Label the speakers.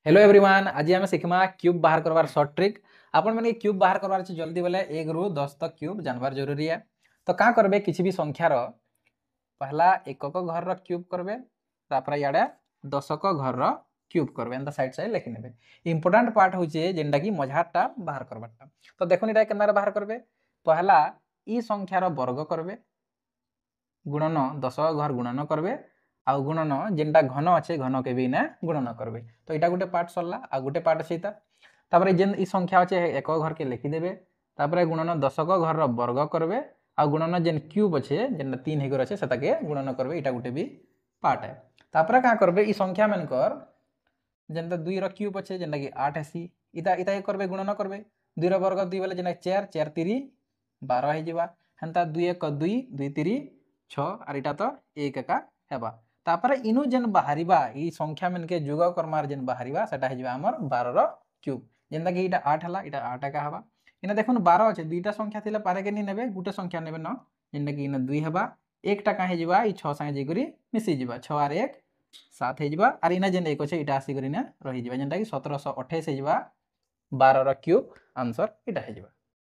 Speaker 1: Hello everyone, आज आम शिखमा cube बाहर करवार सर्ट ट्रिक। आपण मैंने क्यूब बाहर करवार अच्छे जल्दी बोले 1 ରୁ 10 तक क्यूब जानवर जरूरी है। तो क्या करबे, किसी भी संख्यार पहला एकक घर क्यूब करबे, तापर इे 10 घर क्यूब करबे, एंता साइड साइड लिखि नेबे। इंपोर्टेंट पार्ट होचे जेनटा कि मझाटा बाहर करबाटा। तो देखो इटा केनरा बाहर करबे, पहला ई संख्यार वर्ग करबे, गुणन 10 घर गुणन करबे, आउ गुणन जेनटा घन अच्छे घन के भी ना गुणन करबे। तो यहाँ गोटे पार्ट सरला, आ गोटे पार्ट अच्छे तापर जेन ई संख्या अच्छे एक घर के लिखिदेवे, तापर गुणन 10 घर वर्ग करबे, आ गुणन जेन क्यूब अच्छे जेन 3 हेगर अच्छे से गुणन करबे। यहाँ गोटे भी पार्ट है। तापर क्या करबे, ई संख्या मानकर जेनता 2 रो क्यूब अच्छे जेनटा कि 8 हेसी, इता इता करबे गुणन करबे। 2 रो वर्ग 2 बेले जेना 4 4 3 12 हो जावा, हेनता 2 1 2 2 3 6 और इटा तो 1 एका हेबा। तापर इनु जेन बाहरिबा ई संख्या मन के जुग करमार जेन बाहरिबा सेटा हेजिबा हमर 12 रो क्यूब। जेनता कि इटा 8 हला, इटा 8 एका हेबा। इना देखुन 12 अछि, दुईटा संख्या थिले पारे के नि नेबे, गुटे संख्या नेबे न, जेनता कि इना 2 हेबा, 1 टा का हेजिबा ई 6 संगे जेगुरी मिसि जिबा, 6 और 1 7 हेजिबा, और इना जेन 1 अछि इटा आसी करी ना रहि जिबा, जेनता कि 1728 हेजिबा। 12 रो क्यूब आंसर इटा हेजिबा।